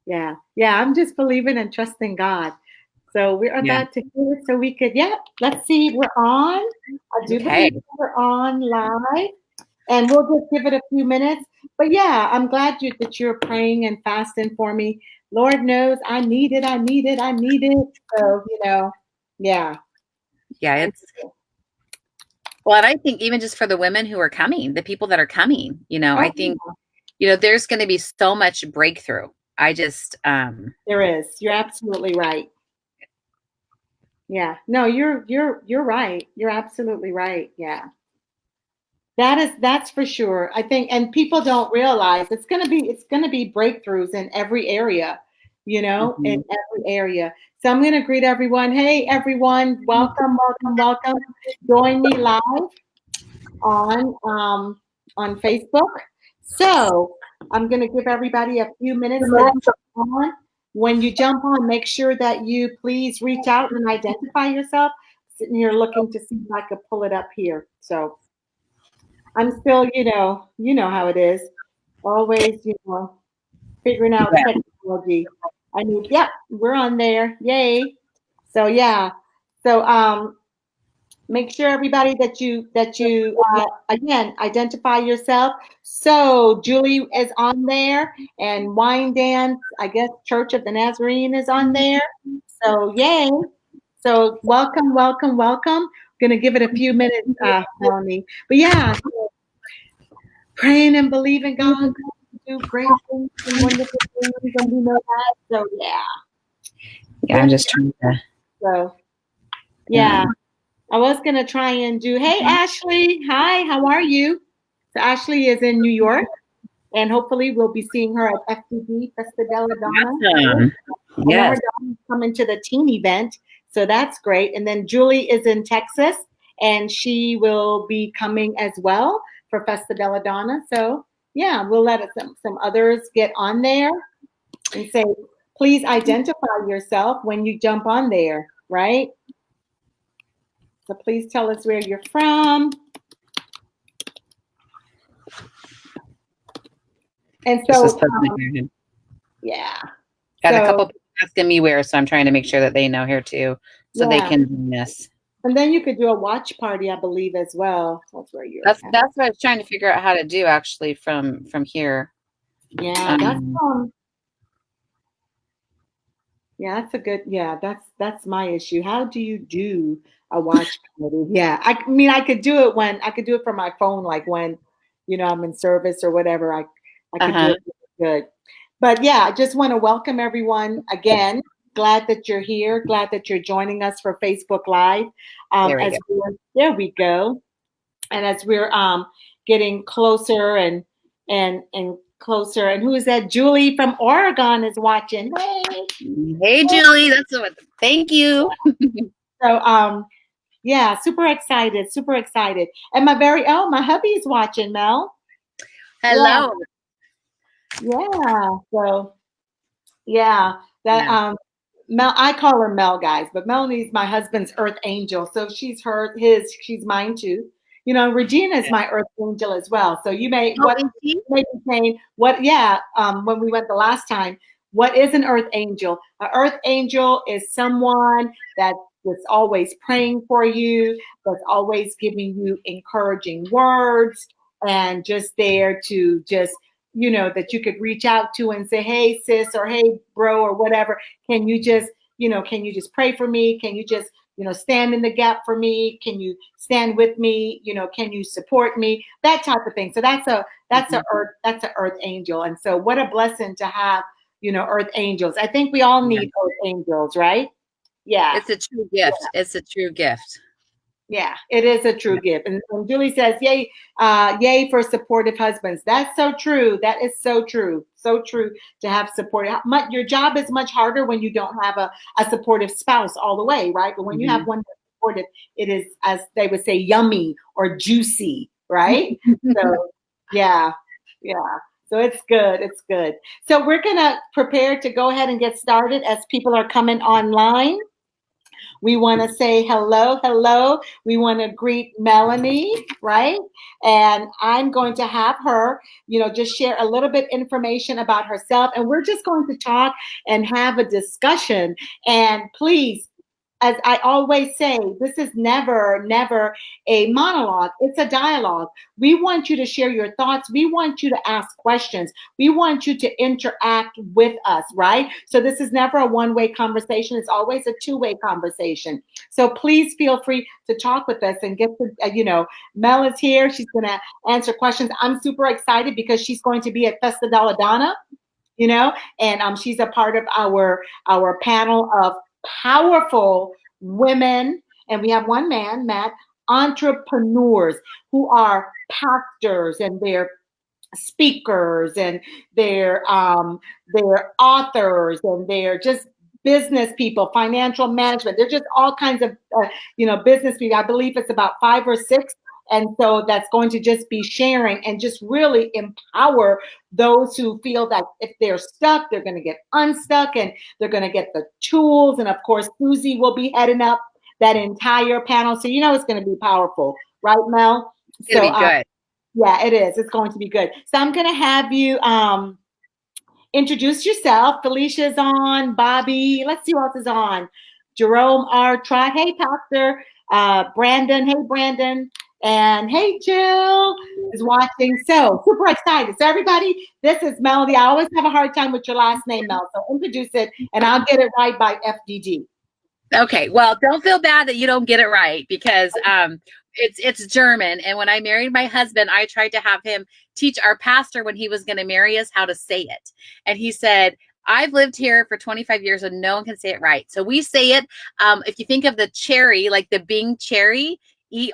Yeah. Yeah. I'm just believing and trusting God. So we're Yeah. about to hear it so we could, yeah, let's see. We're on. I do Okay. believe we're on live. And we'll just give it a few minutes. But yeah, I'm glad that you're praying and fasting for me. Lord knows I need it. I need it. I need it. So, yeah. Yeah, it's well, and I think even just for the women who are coming, the people that are coming, I Oh, think, there's going to be so much breakthrough. I just, there is. You're absolutely right. Yeah. No, you're right. You're absolutely right. Yeah. That's for sure. I think, and people don't realize it's gonna be breakthroughs in every area, in mhm. every area. So I'm gonna greet everyone. Hey everyone, welcome, welcome, welcome. Join me live on Facebook. So I'm gonna give everybody a few minutes to jump on. When you jump on, make sure that you please reach out and identify yourself. Sitting here looking to see if I could pull it up here. So I'm still, how it is. Always, figuring out Yeah. technology. Yep, we're on there. Yay. So yeah. So make sure everybody that you again identify yourself. So Julie is on there and Wine Dance, I guess Church of the Nazarene is on there. So yay. So welcome, welcome, welcome. Gonna give it a few minutes, Melanie. But yeah, praying and believing God to do great things and wonderful things, and we know that. So yeah, Yeah, I'm just trying so to, yeah, I was gonna try and do. Hey Ashley, hi, how are you? So Ashley is in New York, and hopefully we'll be seeing her at FTD Festa Della Donna. awesome. I know her Yes. daughter's coming to the teen event, so that's great. And then Julie is in Texas, and she will be coming as well for Festa Della Donna. So yeah, we'll let some others get on there and say, please identify yourself when you jump on there, right? So please tell us where you're from. And Just as so, posting. yeah. Got a So couple people asking me where, so I'm trying to make sure that they know here too, so they yeah, can join this. and then you could do a watch party, I believe, as well. That's where you're That's at. that's what I was trying to figure out how to do actually from here. Yeah, Um, that's a good. Yeah, that's my issue. How do you do a watch party? Yeah, I mean, I could do it from my phone, like when, I'm in service or whatever. I could do uh-huh. it good. But yeah, I just want to welcome everyone again. Glad that you're here. Glad that you're joining us for Facebook Live. There we go. There we go. And as we're getting closer and closer, and who is that? Julie from Oregon is watching. Hey. Hey, Julie. That's what. Thank you. So yeah, super excited, super excited. And my hubby's watching, Mel. Yeah, Hello. yeah. So yeah, that Yeah. Mel, I call her Mel, guys, but Melanie's my husband's earth angel. So she's mine too. Regina is my earth angel as well. So Oh, is she? you may be saying, what, yeah, when we went the last time, what is an earth angel? An earth angel is someone that's always praying for you, that's always giving you encouraging words, and just there to just that you could reach out to and say, hey, sis, or hey, bro, or whatever. Can you just pray for me? Can you just, stand in the gap for me? Can you stand with me? Can you support me? That type of thing. So Mhm. that's a earth angel. And so what a blessing to have, earth angels. I think we all Yeah. need earth angels, right? Yeah. It's a true gift. It's a true gift. Yeah, it is a true Yeah. gift. And Julie says, yay, yay for supportive husbands. That's so true. That is so true. So true to have support. Your job is much harder when you don't have a supportive spouse all the way, right? But when you have Mhm. one that's supportive, it is, as they would say, yummy or juicy, right? So, yeah, yeah. So it's good. It's good. So we're going to prepare to go ahead and get started as people are coming online. We want to say hello, hello. We want to greet Melanie, right? And I'm going to have her, just share a little bit information about herself. And we're just going to talk and have a discussion. And please, as I always say, this is never, never a monologue. It's a dialogue. We want you to share your thoughts. We want you to ask questions. We want you to interact with us, right? So this is never a one-way conversation. It's always a two-way conversation. So please feel free to talk with us and get to, Mel is here. She's going to answer questions. I'm super excited because she's going to be at Festa Della Donna, and she's a part of our panel of powerful women, and we have one man, Matt, entrepreneurs who are pastors and they're speakers and they're authors and they're just business people, financial management. They're just all kinds of business people. I believe it's about 5 or 6. And so that's going to just be sharing and just really empower those who feel that if they're stuck, they're going to get unstuck and they're going to get the tools. And of course, Susie will be heading up that entire panel. So it's going to be powerful, right, Mel? It's going to be good. Yeah, it is. It's going to be good. So I'm going to have you introduce yourself. Felicia's on, Bobby. Let's see who else is on. Jerome R. Trot. Hey, Pastor. Brandon. Hey, Brandon. And hey, Jill is watching. So super excited. So everybody, this is Melody. I always have a hard time with your last name, Mel. So introduce it and I'll get it right by FDG. Okay. Well, don't feel bad that you don't get it right because it's German. And when I married my husband, I tried to have him teach our pastor when he was going to marry us how to say it. And he said, I've lived here for 25 years and no one can say it right. So we say it. If you think of the cherry, like the Bing cherry,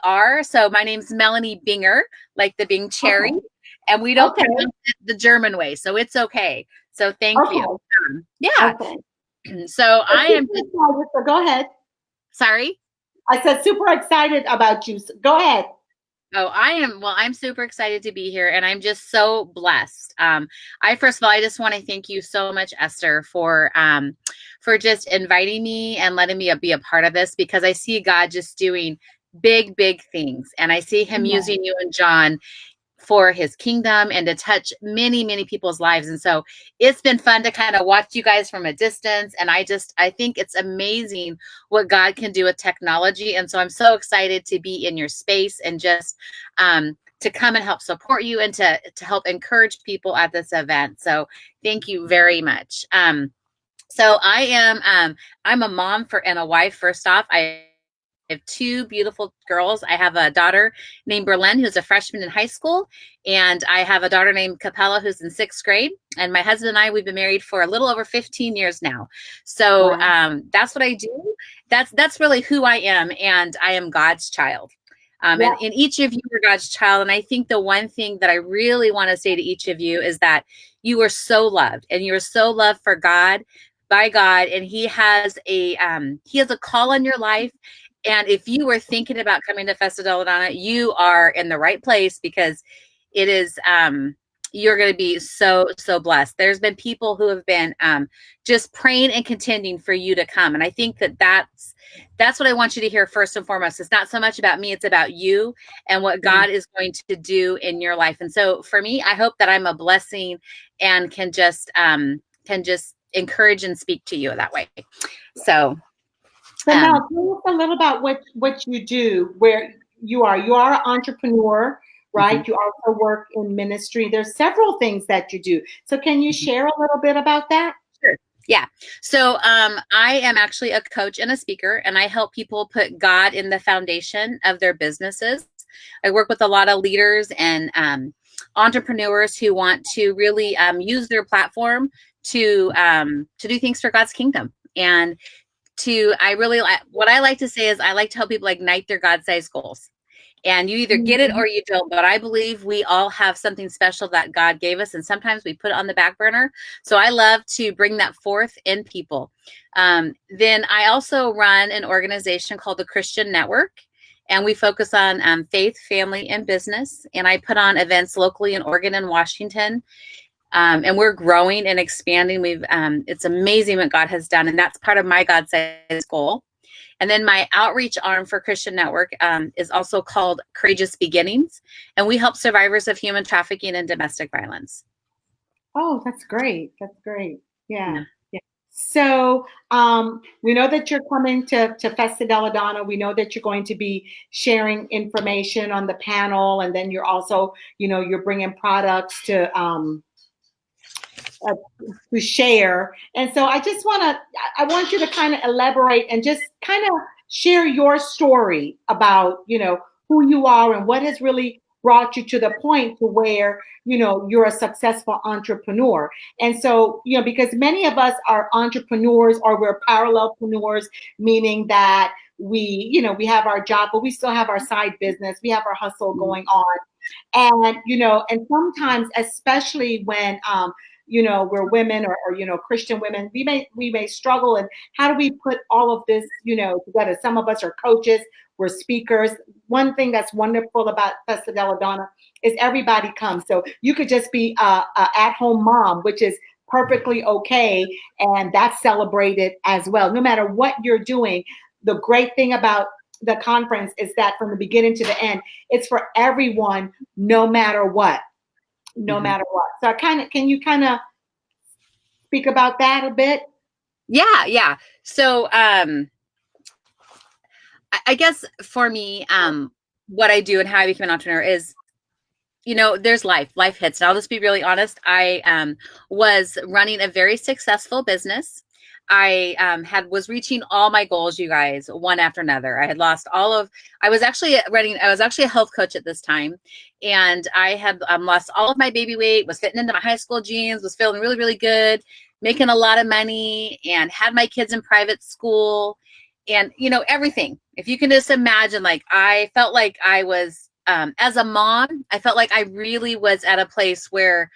ER. So my name's Melanie Binger, like the Bing cherry. Okay. And we don't pronounce it the German way. So it's okay. So thank you. Yeah. Okay. So I am. So go ahead. Sorry? I said super excited about you. So go ahead. Oh, I am. Well, I'm super excited to be here and I'm just so blessed. First of all, I just want to thank you so much, Esther, for just inviting me and letting me be a part of this because I see God just doing big, big things. And I see him using you and John for his kingdom and to touch many, many people's lives. And so it's been fun to kind of watch you guys from a distance. And I think it's amazing what God can do with technology. And so I'm so excited to be in your space and just to come and help support you and to help encourage people at this event. So thank you very much. So I'm a mom and a wife. First off, I have 2 beautiful girls. I have a daughter named Berlin, who's a freshman in high school. And I have a daughter named Capella, who's in 6th grade. And my husband and I, we've been married for a little over 15 years now. So that's what I do. That's really who I am. And I am God's child. And each of you are God's child. And I think the one thing that I really want to say to each of you is that you are so loved and you are so loved for God, by God. And he has a call on your life. And if you were thinking about coming to Festa Della Donna, you are in the right place because it is, you're going to be so, so blessed. There's been people who have been just praying and contending for you to come. And I think that's what I want you to hear first and foremost. It's not so much about me. It's about you and what God is going to do in your life. And so for me, I hope that I'm a blessing and can just encourage and speak to you that way. So now tell us a little about what you do, where you are. You are an entrepreneur, right? You also work in ministry. There's several things that you do. So can you share a little bit about that? Sure. Yeah. So I am actually a coach and a speaker, and I help people put God in the foundation of their businesses. I work with a lot of leaders and entrepreneurs who want to really use their platform to do things for God's kingdom. And what I like to say is I like to help people ignite their God-sized goals. And you either get it or you don't, but I believe we all have something special that God gave us. And sometimes we put it on the back burner. So I love to bring that forth in people. Then I also run an organization called the Christian Network. And we focus on faith, family, and business. And I put on events locally in Oregon and Washington. And we're growing and expanding. It's amazing what God has done. And that's part of my God-sized goal. And then my outreach arm for Christian Network is also called Courageous Beginnings. And we help survivors of human trafficking and domestic violence. Oh, that's great. That's great. Yeah. Yeah. Yeah. So we know that you're coming to Festa della Donna. We know that you're going to be sharing information on the panel, and then you're also, you're bringing products uh, to share. And so I want you to kind of elaborate and just kind of share your story about, who you are and what has really brought you to the point to where, you're a successful entrepreneur. And so, because many of us are entrepreneurs or we're parallelpreneurs, meaning that we have our job, but we still have our side business. We have our hustle going on. And sometimes, especially when, we're women or Christian women, we may struggle. And how do we put all of this, together? Some of us are coaches, we're speakers. One thing that's wonderful about Festa della Donna is everybody comes. So you could just be a at-home mom, which is perfectly okay. And that's celebrated as well. No matter what you're doing, the great thing about the conference is that from the beginning to the end, it's for everyone, no matter what. No matter what. So can you kind of speak about that a bit? Yeah. So I guess for me, what I do and how I became an entrepreneur is, there's life hits. And I'll just be really honest. I was running a very successful business. I was reaching all my goals, you guys, one after another. I was actually a health coach at this time, and I had lost all of my baby weight, was fitting into my high school jeans, was feeling really, really good, making a lot of money, and had my kids in private school, and everything. If you can just imagine, like, I felt like I was, as a mom, I felt like I really was at a place where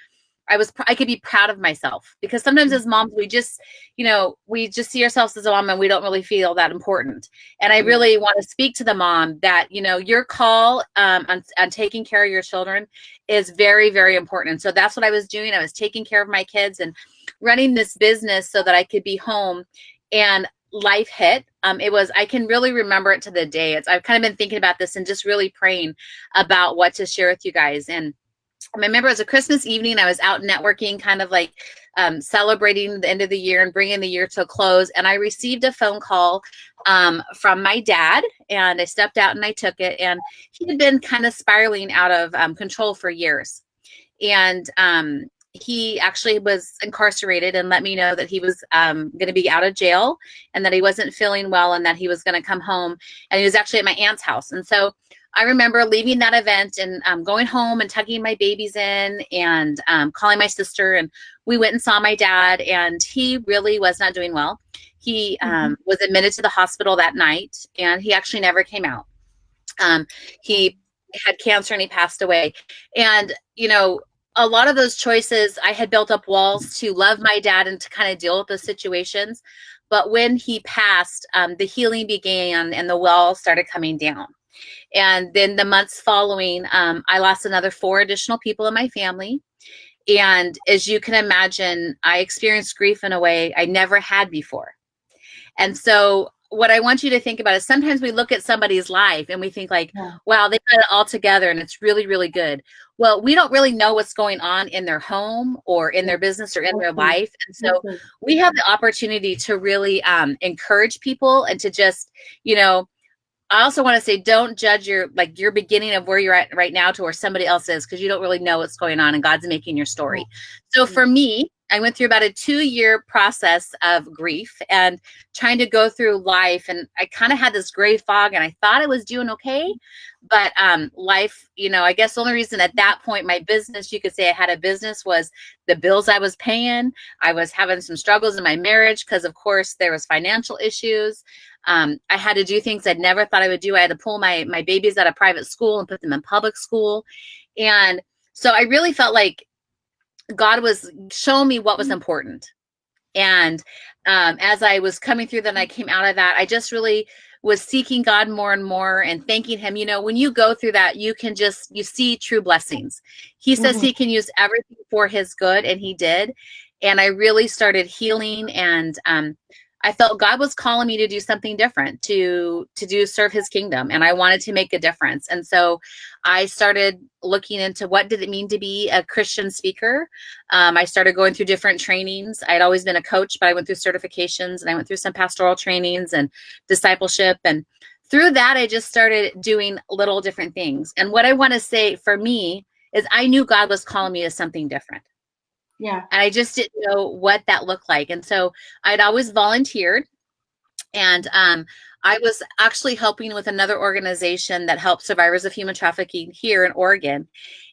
I could be proud of myself, because sometimes as moms, we just see ourselves as a mom and we don't really feel that important. And I really want to speak to the mom that, your call on taking care of your children is very, very important. And so that's what I was doing. I was taking care of my kids and running this business so that I could be home, and life hit. I can really remember it to the day. I've kind of been thinking about this and just really praying about what to share with you guys. And I remember it was a Christmas evening. I was out networking, kind of like celebrating the end of the year and bringing the year to a close. And I received a phone call from my dad, and I stepped out and I took it. And he had been kind of spiraling out of control for years. And he actually was incarcerated and let me know that he was going to be out of jail and that he wasn't feeling well and that he was going to come home. And he was actually at my aunt's house. And so I remember leaving that event and going home and tucking my babies in and calling my sister. And we went and saw my dad, and he really was not doing well. He was admitted to the hospital that night, and he actually never came out. He had cancer and he passed away. And, a lot of those choices, I had built up walls to love my dad and to kind of deal with those situations. But when he passed, the healing began and the wall started coming down. And then the months following, I lost another 4 additional people in my family. And as you can imagine, I experienced grief in a way I never had before. And so what I want you to think about is sometimes we look at somebody's life and we think like, wow, they got it all together and it's really, really good. Well, we don't really know what's going on in their home or in their business or in their life. And so we have the opportunity to really encourage people and to just, I also want to say, don't judge your beginning of where you're at right now to where somebody else is, because you don't really know what's going on and God's making your story. So for me, I went through about a 2-year process of grief and trying to go through life. And I kind of had this gray fog and I thought I was doing okay. But life, I guess the only reason at that point, my business, you could say I had a business, was the bills I was paying. I was having some struggles in my marriage because, of course, there was financial issues. I had to do things I'd never thought I would do. I had to pull my babies out of private school and put them in public school. And so I really felt like God was showing me what was important. And as I was coming through that and I came out of that, I just really was seeking God more and more and thanking him. When you go through that, you see true blessings. He says he can use everything for his good, and he did. And I really started healing, and I felt God was calling me to do something different, to serve his kingdom. And I wanted to make a difference. And so I started looking into what did it mean to be a Christian speaker. I started going through different trainings. I'd always been a coach, but I went through certifications and I went through some pastoral trainings and discipleship. And through that, I just started doing little different things. And what I want to say for me is I knew God was calling me to something different. Yeah. And I just didn't know what that looked like. And so I'd always volunteered. And I was actually helping with another organization that helps survivors of human trafficking here in Oregon.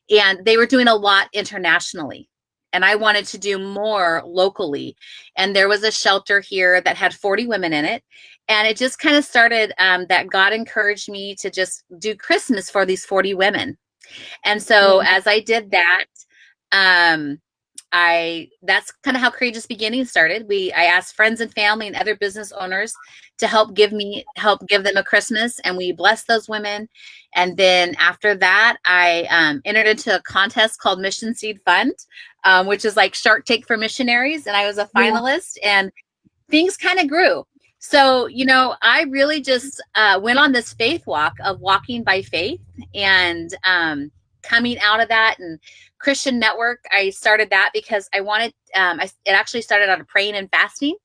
And they were doing a lot internationally. And I wanted to do more locally. And there was a shelter here that had 40 women in it. And it just kind of started that God encouraged me to just do Christmas for these 40 women. And so as I did that, that's kind of how Courageous Beginnings started. I asked friends and family and other business owners to help give them a Christmas, and we blessed those women. And then after that, I entered into a contest called Mission Seed Fund, which is like Shark Tank for missionaries, and I was a finalist, and things kind of grew. So, I really just went on this faith walk of walking by faith, and coming out of that. And Christian Network, I started that because I wanted, it actually started out of praying and fasting,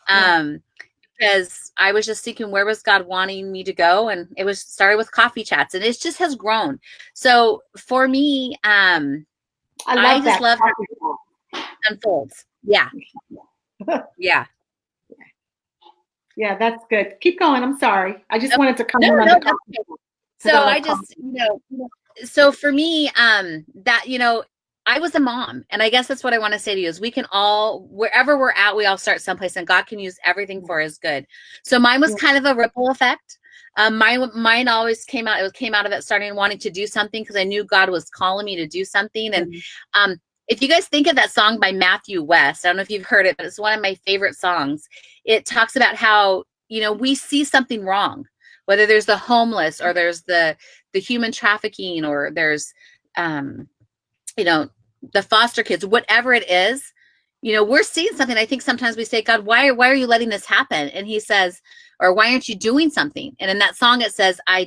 because I was just thinking, where was God wanting me to go? And it was started with coffee chats, and it just has grown. So for me, I just love how it unfolds. Yeah. Yeah. Yeah, that's good. Keep going. I'm sorry. I just wanted to come in on the okay. So I just, so for me, that, I was a mom, and I guess that's what I want to say to you is we can all, wherever we're at, we all start someplace, and God can use everything for his good. So mine was kind of a ripple effect. Mine always came out of it starting wanting to do something because I knew God was calling me to do something. And if you guys think of that song by Matthew West, I don't know if you've heard it, but it's one of my favorite songs. It talks about how, we see something wrong, whether there's the homeless or there's the human trafficking, or there's, the foster kids, whatever it is, we're seeing something. I think sometimes we say, God, why are you letting this happen? And he says, or why aren't you doing something? And in that song, it says, I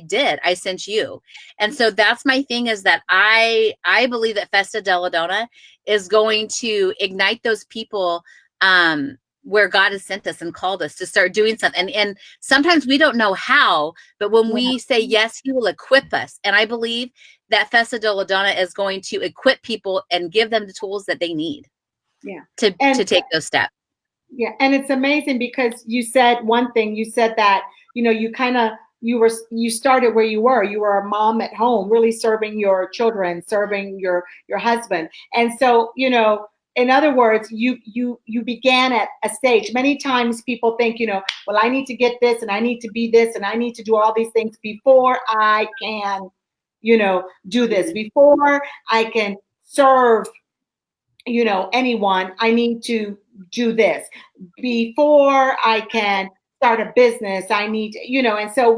sent you. And so that's my thing, is that I believe that Festa della Donna is going to ignite those people, where God has sent us and called us to start doing something. And sometimes we don't know how, but when we say yes, he will equip us. And I believe that Festa della Donna is going to equip people and give them the tools that they need to take those steps. Yeah. And it's amazing because you said one thing, you said that, you started where you were a mom at home, really serving your children, serving your husband. And so, in other words, you began at a stage. Many times people think, well, I need to get this and I need to be this and I need to do all these things before I can, do this, before I can serve, anyone. I need to do this before I can start a business. I need, and so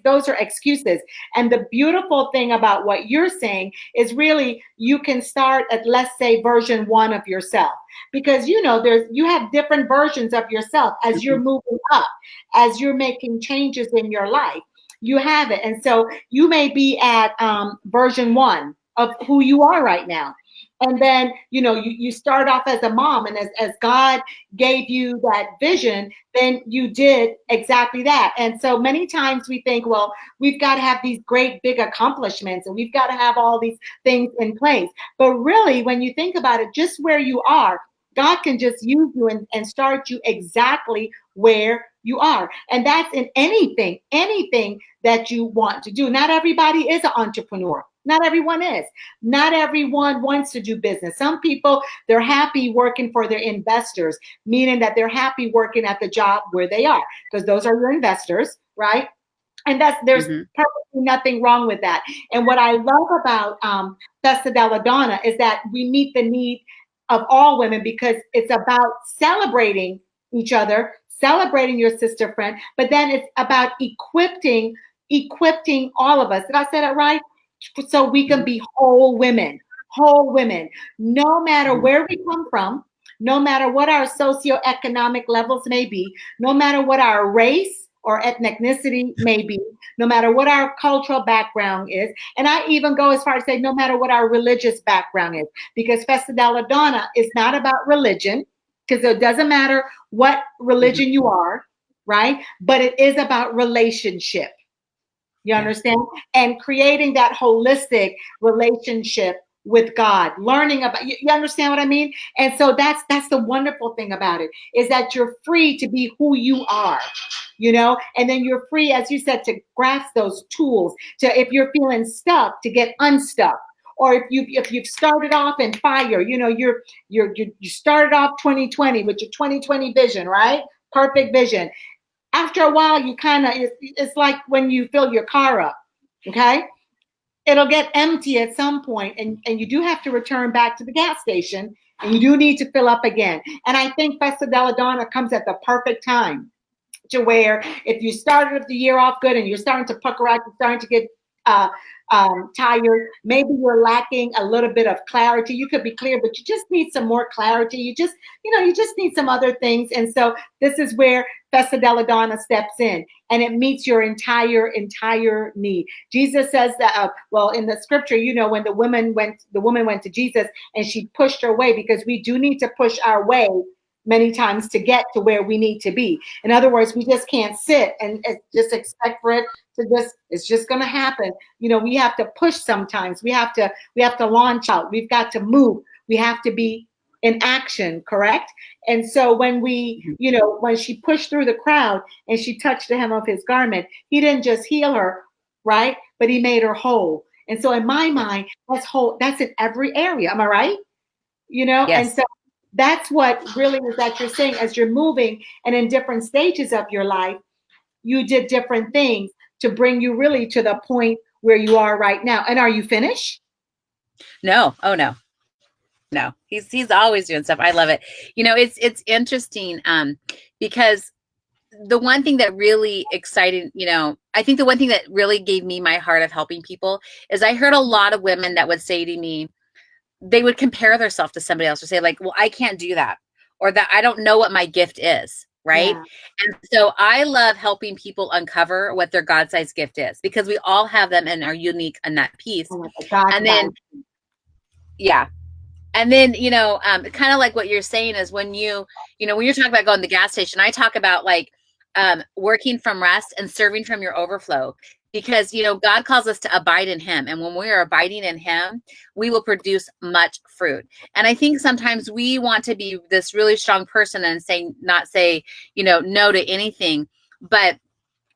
those are excuses. And the beautiful thing about what you're saying is really you can start at, let's say, version 1 of yourself, because, you have different versions of yourself as you're moving up, as you're making changes in your life. You have it. And so you may be at version 1 of who you are right now. And then, you start off as a mom, and as God gave you that vision, then you did exactly that. And so many times we think, well, we've got to have these great big accomplishments and we've got to have all these things in place. But really, when you think about it, just where you are, God can just use you and start you exactly where you are. And that's in anything that you want to do. Not everybody is an entrepreneur. Not everyone is. Not everyone wants to do business. Some people, they're happy working for their investors, meaning that they're happy working at the job where they are, because those are your investors, right? And there's perfectly nothing wrong with that. And what I love about Festa della Donna is that we meet the need of all women, because it's about celebrating each other, celebrating your sister friend, but then it's about equipping all of us. Did I say that right? So we can be whole women, no matter where we come from, no matter what our socioeconomic levels may be, no matter what our race or ethnicity may be, no matter what our cultural background is. And I even go as far as say, no matter what our religious background is, because Festa della Donna is not about religion, because it doesn't matter what religion you are, right? But it is about relationship. You understand? And creating that holistic relationship with God, learning about you understand what I mean? And so that's the wonderful thing about it, is that you're free to be who you are, and then you're free, as you said, to grasp those tools, to, if you're feeling stuck, to get unstuck. Or if you've started off in fire, you started off 2020 with your 2020 vision, right? Perfect vision. After a while, you kind of, it's like when you fill your car up, okay? It'll get empty at some point, and you do have to return back to the gas station, and you do need to fill up again. And I think Festa della Donna comes at the perfect time, to where if you started the year off good and you're starting to pucker out, you're starting to get tired, maybe you're lacking a little bit of clarity. You could be clear, but you just need some more clarity. You just need some other things. And so this is where Festa della Donna steps in, and it meets your entire need. Jesus says that, in the scripture, when the woman went to Jesus and she pushed her way, because we do need to push our way many times to get to where we need to be. In other words, we just can't sit and just expect for it to it's just going to happen. We have to push sometimes. We have to launch out. We've got to move. We have to be in action, correct? And so when when she pushed through the crowd and she touched the hem of his garment, he didn't just heal her, right? But he made her whole. And so in my mind, that's in every area. Am I right? Yes. And so that's what really is that you're saying, as you're moving and in different stages of your life, you did different things to bring you really to the point where you are right now. And are you finished? No. Oh, no. No, he's always doing stuff. I love it. It's interesting because the one thing that really excited, I think the one thing that really gave me my heart of helping people is I heard a lot of women that would say to me, they would compare themselves to somebody else, or say like, well, I can't do that, or that I don't know what my gift is. Right. Yeah. And so I love helping people uncover what their God-sized gift is, because we all have them and are unique in that piece. And then, yeah. And then, kind of like what you're saying is when you're talking about going to the gas station, I talk about like working from rest and serving from your overflow, because, God calls us to abide in him. And when we are abiding in him, we will produce much fruit. And I think sometimes we want to be this really strong person and not say, no to anything. But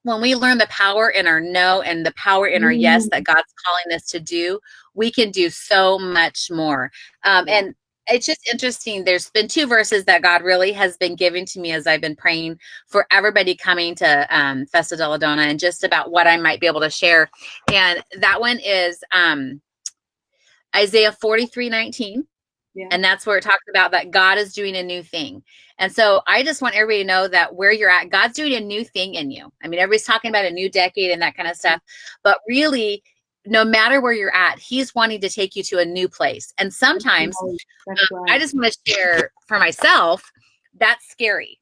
when we learn the power in our no and the power in our yes that God's calling us to do, we can do so much more. And it's just interesting. There's been 2 verses that God really has been giving to me as I've been praying for everybody coming to Festa della Donna, and just about what I might be able to share. And that one is Isaiah 43:19. Yeah. And that's where it talks about that God is doing a new thing. And so I just want everybody to know that where you're at, God's doing a new thing in you. I mean, everybody's talking about a new decade and that kind of stuff, but really, no matter where you're at, he's wanting to take you to a new place. And sometimes I just want to share for myself, that's scary.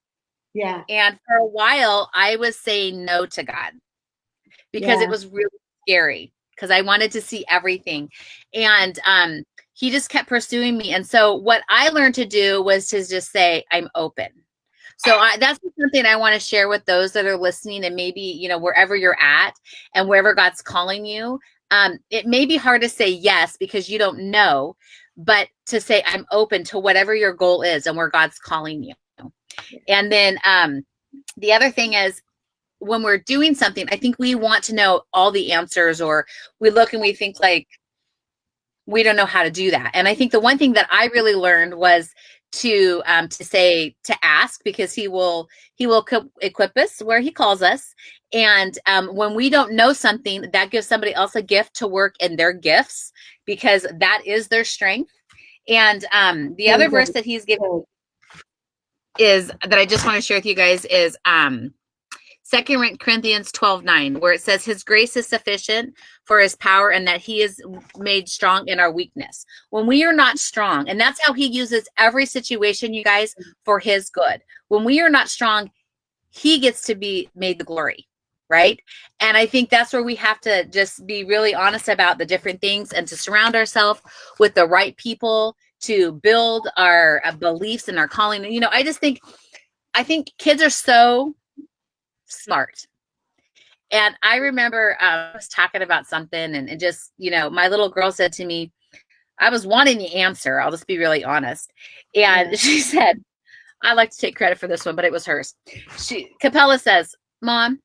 Yeah. And for a while I was saying no to God because it was really scary, because I wanted to see everything. And he just kept pursuing me. And so what I learned to do was to just say, I'm open. So that's something I want to share with those that are listening, and maybe, wherever you're at and wherever God's calling you. It may be hard to say yes because you don't know, but to say I'm open to whatever your goal is and where God's calling you. And then the other thing is, when we're doing something, I think we want to know all the answers, or we look and we think like, we don't know how to do that. And I think the one thing that I really learned was to ask, because he will equip us where he calls us. And when we don't know something, that gives somebody else a gift to work in their gifts, because that is their strength. And the other verse that he's given is that I just want to share with you guys is 2 Corinthians 12:9, where it says his grace is sufficient for his power and that he is made strong in our weakness. When we are not strong, and that's how he uses every situation, you guys, for his good. When we are not strong, he gets to be made the glory, right? And I think that's where we have to just be really honest about the different things and to surround ourselves with the right people to build our beliefs and our calling. You know, I think kids are so smart. And I remember I was talking about something and just, you know, my little girl said to me, I was wanting the answer. I'll just be really honest. And she said, I like to take credit for this one, but it was hers. Capella says, Mom,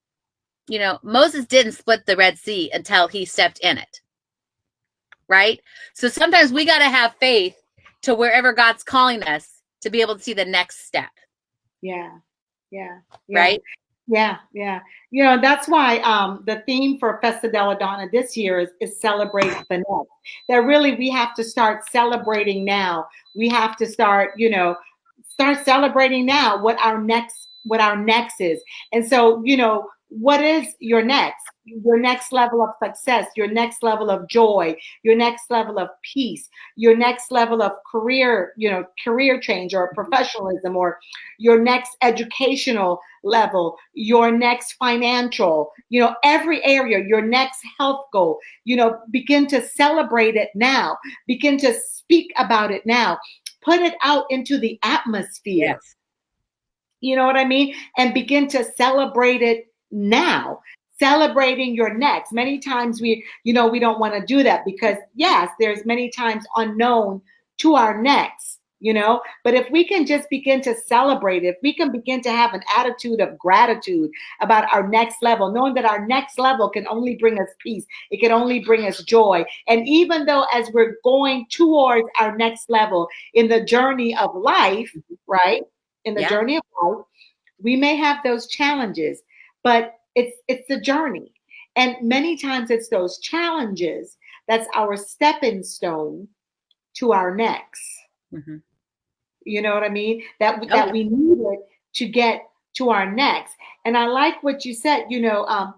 you know, Moses didn't split the Red Sea until he stepped in it. Right? So sometimes we got to have faith to wherever God's calling us to be able to see the next step. Yeah. Right? Yeah. You know, that's why the theme for Festa della Donna this year is celebrate the next. That really we have to start celebrating now. We have to start, you know, start celebrating now what our next is. And so, you know, what is your next? Your next level of success, your next level of joy, your next level of peace, your next level of career, you know, career change or professionalism, or your next educational level, your next financial, you know, every area, your next health goal, you know, begin to celebrate it now, begin to speak about it now, put it out into the atmosphere. Yes. You know what I mean? And begin to celebrate it now. Celebrating your next. Many times we don't want to do that because yes, there's many times unknown to our next, you know, but if we can just begin to celebrate, if we can begin to have an attitude of gratitude about our next level, knowing that our next level can only bring us peace, it can only bring us joy. And even though as we're going towards our next level in the journey of life, right? In the journey of life, we may have those challenges, but it's the journey. And many times it's those challenges that's our stepping stone to our next. Mm-hmm. You know what I mean? That we need it to get to our next. And I like what you said, you know,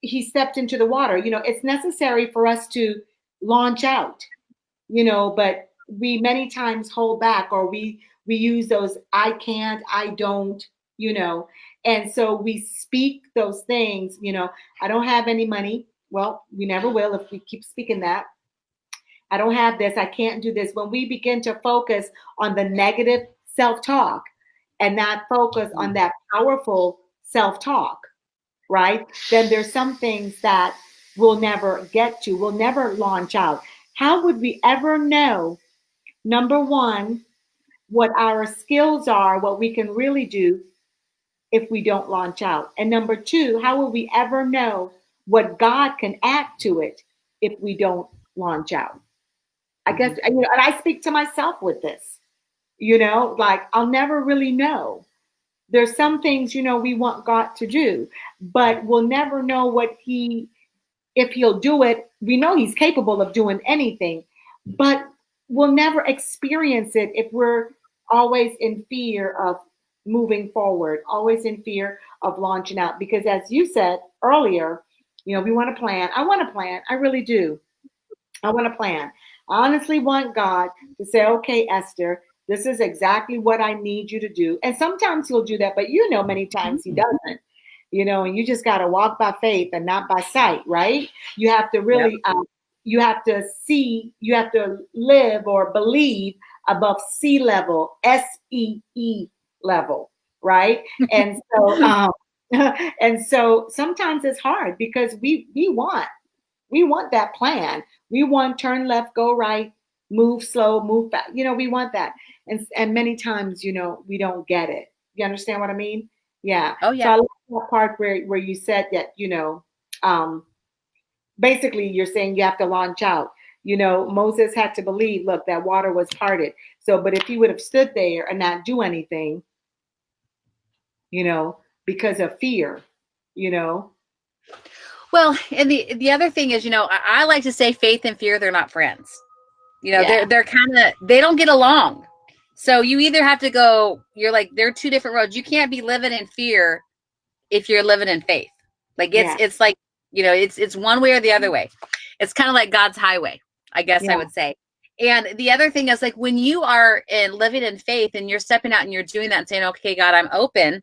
he stepped into the water. You know, it's necessary for us to launch out, you know, but we many times hold back, or we use those I can't, I don't, you know. And so we speak those things, you know, I don't have any money. Well, we never will if we keep speaking that. I don't have this, I can't do this. When we begin to focus on the negative self-talk and not focus on that powerful self-talk, right? Then there's some things that we'll never get to, we'll never launch out. How would we ever know, number one, what our skills are, what we can really do if we don't launch out? And number two, how will we ever know what God can add to it if we don't launch out? I guess, you know, and I speak to myself with this, you know, like I'll never really know. There's some things, you know, we want God to do, but we'll never know if he'll do it. We know he's capable of doing anything, but we'll never experience it if we're always in fear of moving forward, always in fear of launching out. Because as you said earlier, you know, we want to plan. I want to plan. I really do. I want to plan. I honestly want God to say, okay, Esther, this is exactly what I need you to do. And sometimes he'll do that, but you know, many times he doesn't, you know, and you just got to walk by faith and not by sight, right? You have to really, you have to live or believe above sea level, SEE level, right? And so, and so sometimes it's hard because we want that plan. We want turn left, go right, move slow, move fast. You know, we want that. And many times, you know, we don't get it. You understand what I mean? Yeah. Oh, yeah. So I like that part where you said that, you know, basically you're saying you have to launch out. You know, Moses had to believe, look, that water was parted. So, but if he would have stood there and not do anything, you know, because of fear, you know. Well, and the other thing is, you know, I like to say faith and fear, they're not friends. You know, they're kind of, they don't get along. So you either have to go, you're like, they're two different roads. You can't be living in fear if you're living in faith. Like Yeah. it's like, it's one way or the other way. It's kind of like God's highway, I guess I Yeah. would say. And the other thing is, like, when you are living in faith and you're stepping out and you're doing that and saying, okay, God, I'm open,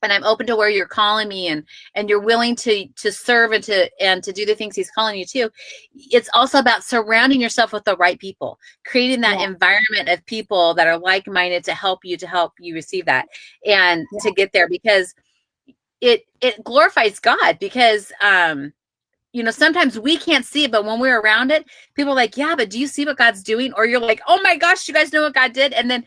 and I'm open to where you're calling me, and you're willing to serve and to do the things he's calling you to. It's also about surrounding yourself with the right people, creating that Yeah. environment of people that are like-minded to help you receive that and to get there, because it glorifies God, because sometimes we can't see it, but when we're around it, people are like, yeah, but do you see what God's doing? Or you're like, oh my gosh, you guys know what God did. And then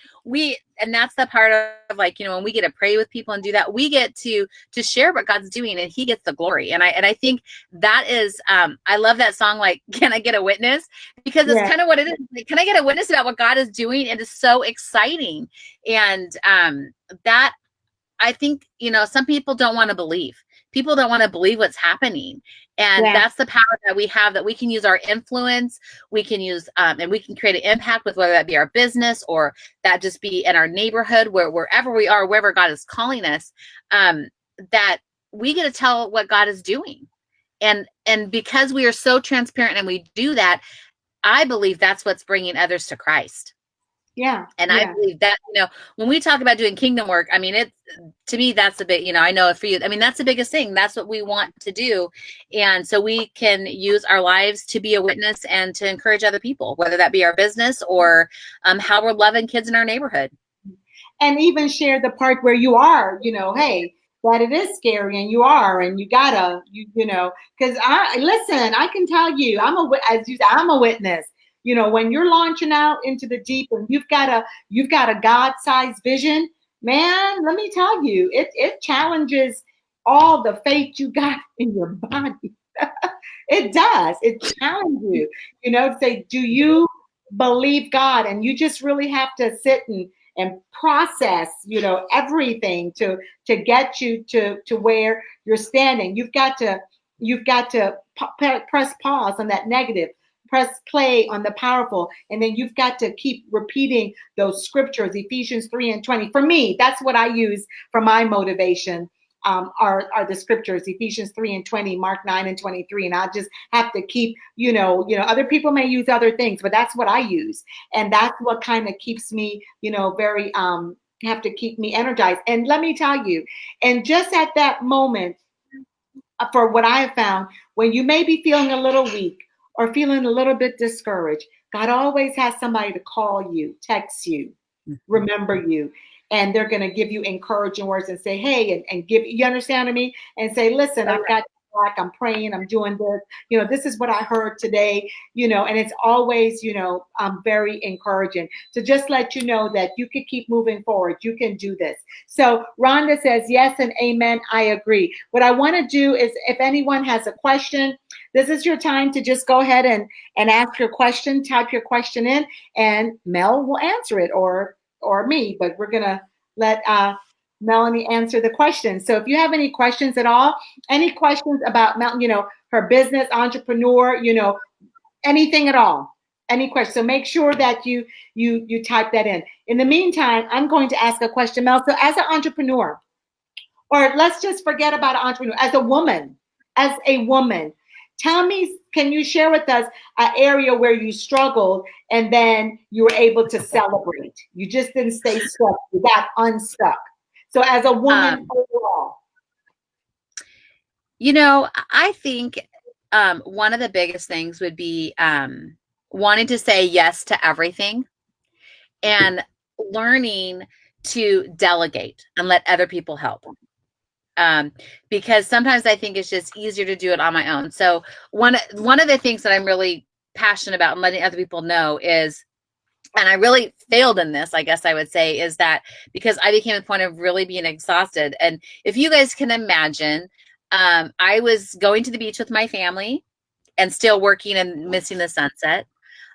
that's the part of, like, when we get to pray with people and do that, we get to share what God's doing, and he gets the glory. And I think that is, I love that song, like, can I get a witness? Because it's Yeah. kind of what it is. Like, can I get a witness about what God is doing? It is so exciting. And that, I think, some people don't want to believe. People don't want to believe what's happening. And Yeah. that's the power that we have, that we can use our influence. We can use, and we can create an impact with, whether that be our business or that just be in our neighborhood, wherever we are, wherever God is calling us, that we get to tell what God is doing. And because we are so transparent and we do that, I believe that's what's bringing others to Christ. Yeah. And Yeah. I believe that, when we talk about doing kingdom work, I mean, to me, that's a bit, I know for you, I mean, that's the biggest thing. That's what we want to do. And so we can use our lives to be a witness and to encourage other people, whether that be our business or how we're loving kids in our neighborhood. And even share the part where you are, hey, that it is scary, and you are, and you gotta, because listen, I can tell you, as you said, I'm a witness. When you're launching out into the deep, and you've got a God-sized vision, man, let me tell you, it challenges all the faith you got in your body. It does. It challenges you, to say, do you believe God? And you just really have to sit and process, everything to get you to where you're standing. You've got to press pause on that negative, press play on the powerful, and then you've got to keep repeating those scriptures, Ephesians 3:20. For me, that's what I use for my motivation. Are the scriptures, Ephesians 3:20, Mark 9:23, and I just have to keep, other people may use other things, but that's what I use, and that's what kind of keeps me, very have to keep me energized. And let me tell you, and just at that moment, for what I have found, when you may be feeling a little weak or feeling a little bit discouraged, God always has somebody to call you, text you, remember you, and they're going to give you encouraging words and say, hey, and give, you understand me, and say, listen, I've got your back, I'm praying, I'm doing this, this is what I heard today, and it's always, very encouraging to just let you know that you can keep moving forward, you can do this. So Rhonda says yes and amen, I agree. What I want to do is, if anyone has a question, this is your time to just go ahead and ask your question, type your question in, and Mel will answer it, or me, but we're going to let Melanie answer the question. So if you have any questions at all, any questions about her business, entrepreneur, anything at all, any questions. So make sure that you type that in. In the meantime, I'm going to ask a question, Mel. So as an entrepreneur, or let's just forget about an entrepreneur, as a woman, tell me, can you share with us an area where you struggled and then you were able to celebrate? You just didn't stay stuck, you got unstuck. So as a woman overall. I think one of the biggest things would be wanting to say yes to everything, and learning to delegate and let other people help. Because sometimes I think it's just easier to do it on my own. So one of the things that I'm really passionate about and letting other people know is, and I really failed in this, I guess I would say, is that because I became to the point of really being exhausted. And if you guys can imagine, I was going to the beach with my family and still working and missing the sunset.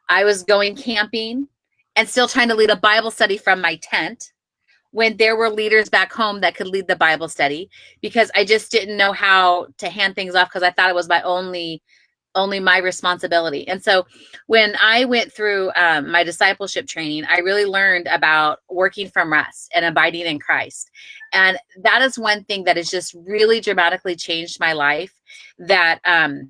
I was going camping and still trying to lead a Bible study from my tent, when there were leaders back home that could lead the Bible study, because I just didn't know how to hand things off, because I thought it was my only only my responsibility. And so when I went through my discipleship training, I really learned about working from rest and abiding in Christ. And that is one thing that has just really dramatically changed my life, that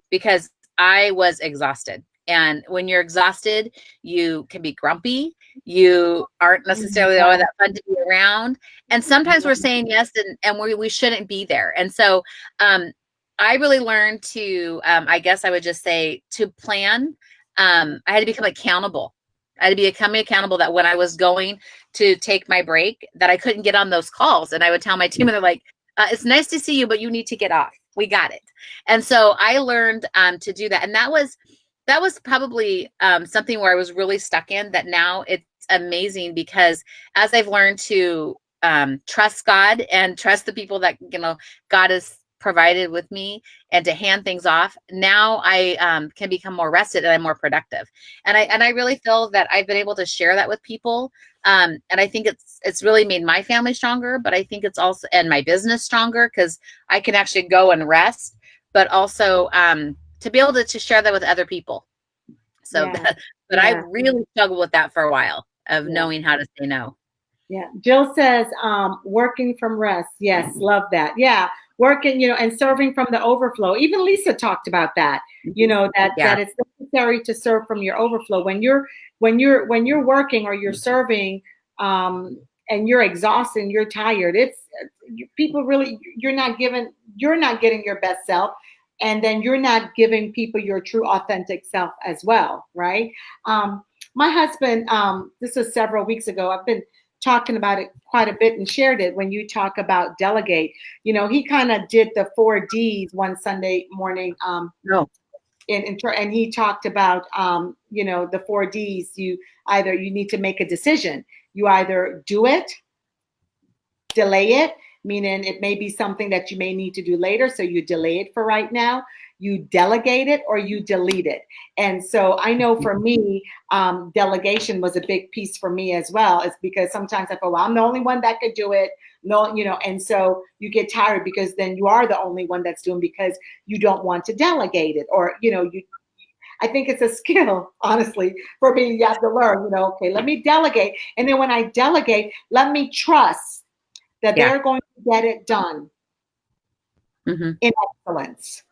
because I was exhausted. And when you're exhausted, you can be grumpy. You aren't necessarily all that fun to be around. And sometimes we're saying yes, and we shouldn't be there. And so I really learned to, I guess I would just say, to plan. I had to become accountable. I had to become accountable that when I was going to take my break, that I couldn't get on those calls. And I would tell my team, and they're like, it's nice to see you, but you need to get off. We got it. And so I learned to do that. And that was probably something where I was really stuck in, that now it's amazing, because as I've learned to trust God and trust the people that, God has provided with me, and to hand things off, now I can become more rested and I'm more productive. And I really feel that I've been able to share that with people. And I think it's really made my family stronger, but I think it's also, and my business stronger, because I can actually go and rest, but also to be able to share that with other people. So, but I really struggled with that for a while, of knowing how to say no. Yeah. Jill says, working from rest. Yes. Love that. Yeah. Working, and serving from the overflow. Even Lisa talked about that, that it's necessary to serve from your overflow. When you're working or you're serving, and you're exhausted and you're tired, people really, you're not getting your best self. And then you're not giving people your true authentic self as well. Right. My husband, this was several weeks ago. I've been talking about it quite a bit and shared it. When you talk about delegate, he kind of did the 4 Ds one Sunday morning. And he talked about, the 4 Ds. You need to make a decision. You either do it, delay it, meaning it may be something that you may need to do later. So you delay it for right now. You delegate it, or you delete it. And so I know for me, delegation was a big piece for me as well. It's because sometimes I feel, well, I'm the only one that could do it. No, and so you get tired, because then you are the only one that's doing, because you don't want to delegate it, or, I think it's a skill, honestly, for me. You have to learn, okay, let me delegate. And then when I delegate, let me trust that they're going to get it done in excellence.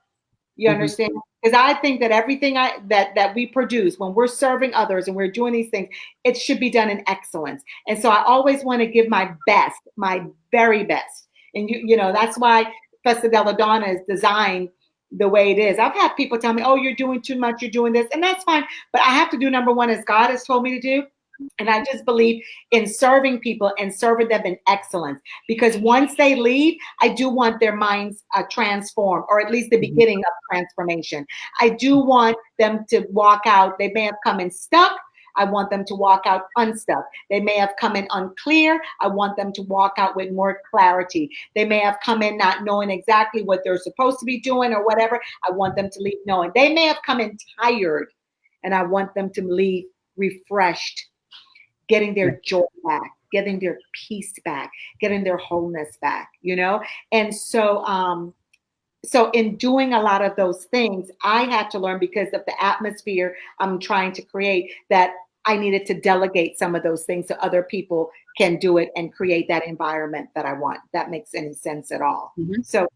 You understand? Because I think that everything that we produce when we're serving others and we're doing these things, it should be done in excellence. And so I always want to give my best, my very best. And that's why Festa della Donna is designed the way it is. I've had people tell me, oh, you're doing too much, you're doing this, and that's fine. But I have to do number one, as God has told me to do. And I just believe in serving people and serving them in excellence, because once they leave, I do want their minds transformed, or at least the beginning of transformation. I do want them to walk out. They may have come in stuck. I want them to walk out unstuck. They may have come in unclear. I want them to walk out with more clarity. They may have come in not knowing exactly what they're supposed to be doing or whatever. I want them to leave knowing. They may have come in tired, and I want them to leave refreshed, getting their joy back, getting their peace back, getting their wholeness back, And so, so in doing a lot of those things, I had to learn, because of the atmosphere I'm trying to create, that I needed to delegate some of those things so other people can do it and create that environment that I want. That makes any sense at all. So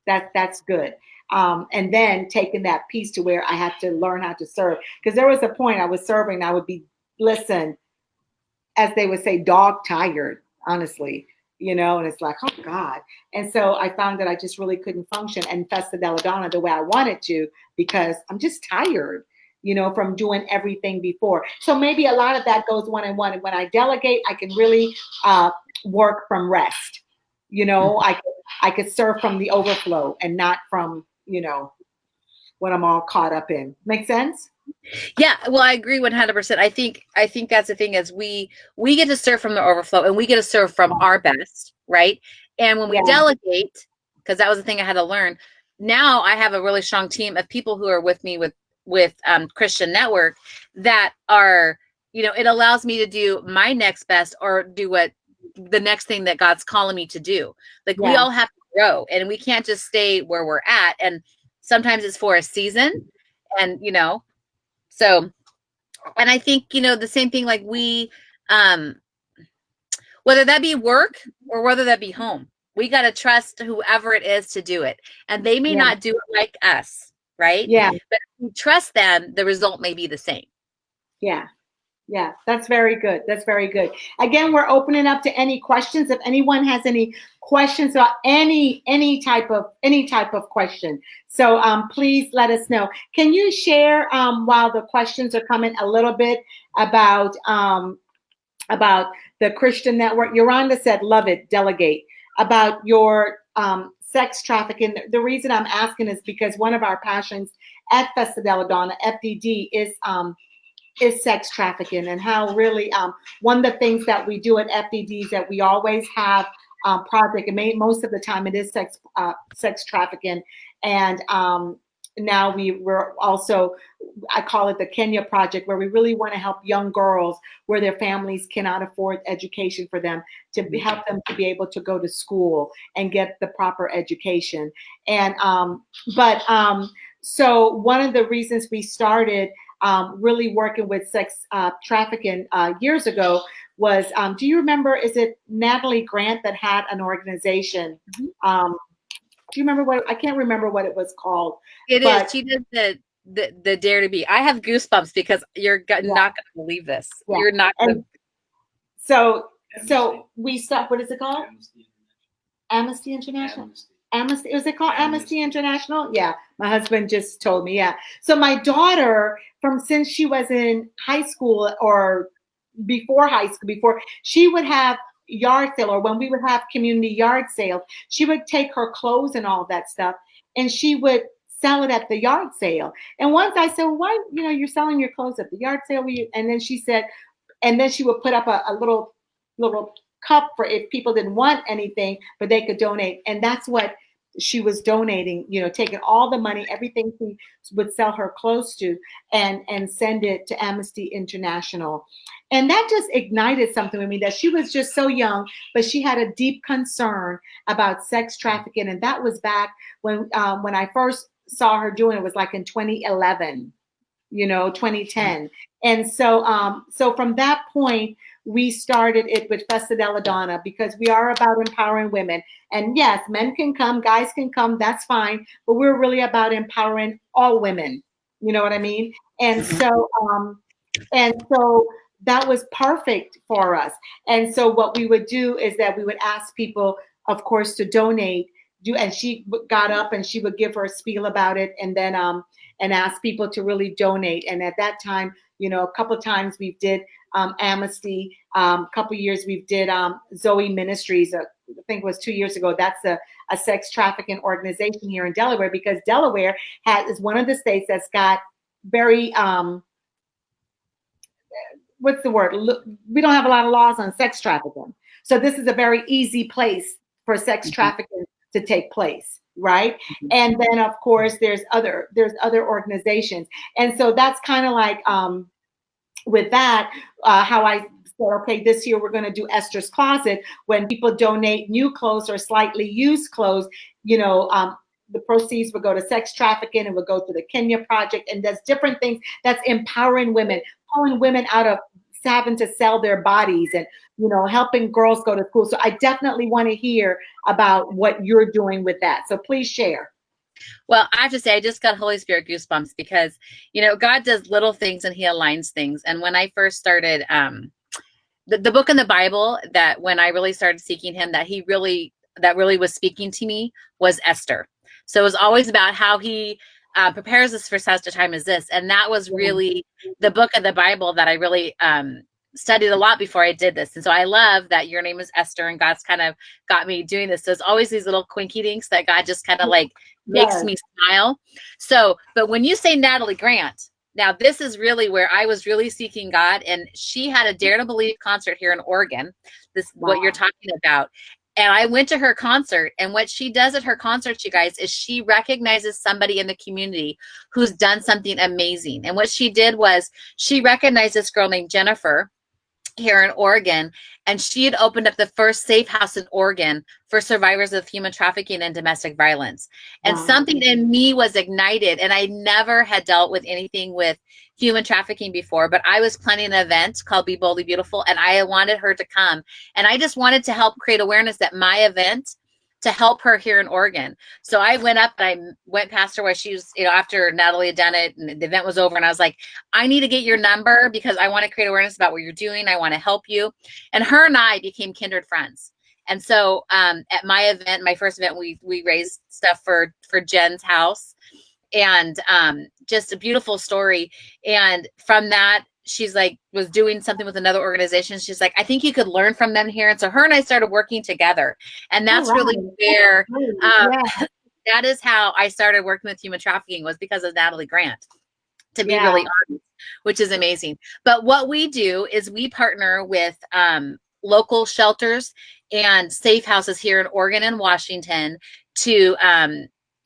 that's good. And then taking that piece to where I had to learn how to serve, because there was a point I was serving, I would be, as they would say, dog tired, honestly, and it's like, oh God. And so I found that I just really couldn't function and Festa della Donna the way I wanted to, because I'm just tired, from doing everything before. So maybe a lot of that goes one and one. And when I delegate, I can really work from rest. I could serve from the overflow and not from, what I'm all caught up in. Make sense? Yeah, well, I agree 100%. I think that's the thing, is we get to serve from the overflow, and we get to serve from our best, right? And when we delegate, because that was the thing I had to learn. Now I have a really strong team of people who are with me with Christian Network, that are, it allows me to do my next best, or do what the next thing that God's calling me to do. Like we all have to grow, and we can't just stay where we're at. And sometimes it's for a season. And, so, and I think, the same thing, like whether that be work or whether that be home, we got to trust whoever it is to do it. And they may Yeah. not do it like us, right? Yeah. But if we trust them, the result may be the same. Yeah. Yeah, that's very good. That's very good. Again, we're opening up to any questions. If anyone has any questions about any type of question, so please let us know. Can you share while the questions are coming a little bit about the Christian Network? Yolanda said, "Love it, delegate." About your sex trafficking. The reason I'm asking is because one of our passions at Festa Della Donna, FDD, is sex trafficking, and how really one of the things that we do at FDD is that we always have project, and most of the time it is sex trafficking, and now we're also, I call it the Kenya Project, where we really want to help young girls where their families cannot afford education for them, to help them to be able to go to school and get the proper education. And so one of the reasons we started really working with sex trafficking years ago was, do you remember, is it Natalie Grant that had an organization? Do you remember I can't remember what it was called. It is. She did the Dare to Be. I have goosebumps because you're not going to believe this. Yeah. You're not going to. So we stopped. What is it called? Amnesty International. Amnesty. Was it called Amnesty International? Yeah. My husband just told me. Yeah. So my daughter, since she was in high school or before high school, she would have yard sale, or when we would have community yard sale, she would take her clothes and all that stuff, and she would sell it at the yard sale. And once I said, well, why, you're selling your clothes at the yard sale? And then she said, and then she would put up a little cup for if people didn't want anything, but they could donate. And that's what she was donating, taking all the money, everything she would sell her clothes to, and send it to Amnesty International. And that just ignited something in me, that she was just so young, but she had a deep concern about sex trafficking. And that was back when I first saw her doing it, was like in 2011, 2010. And so from that point, we started it with Festa Della Donna, because we are about empowering women. And yes, men can come, guys can come, that's fine. But we're really about empowering all women. You know what I mean? And so that was perfect for us. And so what we would do is that we would ask people, of course, to donate. And she got up and she would give her a spiel about it, and then and ask people to really donate. And at that time, a couple of times we did Amnesty. A couple of years we did Zoe Ministries. I think it was 2 years ago. That's a sex trafficking organization here in Delaware, because Delaware is one of the states that's got very what's the word? We don't have a lot of laws on sex trafficking. So this is a very easy place for sex trafficking to take place, right? And then of course there's other organizations. And so that's kind of like with that, how I said, okay, this year we're going to do Esther's Closet. When people donate new clothes or slightly used clothes, the proceeds will go to sex trafficking, and will go to the Kenya Project. And there's different things that's empowering women, pulling women out of having to sell their bodies, and helping girls go to school. So I definitely want to hear about what you're doing with that. So please share. Well, I have to say, I just got Holy Spirit goosebumps, because God does little things and he aligns things. And when I first started the book in the Bible, that when I really started seeking him, that really was speaking to me, was Esther. So it was always about how he prepares us for such a time as this. And that was really the book of the Bible that I really studied a lot before I did this. And so I love that your name is Esther, and God's kind of got me doing this. So it's always these little quinky dinks that God just kind of like makes me smile. So, but when you say Natalie Grant, now this is really where I was really seeking God, and she had a Dare to Believe concert here in Oregon. What you're talking about. And I went to her concert, and what she does at her concerts, you guys, is she recognizes somebody in the community who's done something amazing. And what she did was she recognized this girl named Jennifer, here in Oregon, and she had opened up the first safe house in Oregon for survivors of human trafficking and domestic violence. And Wow. something in me was ignited, and I never had dealt with anything with human trafficking before, but I was planning an event called Be Boldly Beautiful, and I wanted her to come. And I just wanted to help create awareness at my event to help her here in Oregon. So I went up and I went past her where she was, after Natalie had done it and the event was over. And I was like, I need to get your number because I want to create awareness about what you're doing. I want to help you. And her and I became kindred friends. And so at my event, my first event, we raised stuff for Jen's house, and just a beautiful story. And from that, she's like, was doing something with another organization. She's like, I think you could learn from them here. And so her and I started working together. And that's really where, that is how I started working with human trafficking, was because of Natalie Grant, to be really honest, which is amazing. But what we do is we partner with local shelters and safe houses here in Oregon and Washington to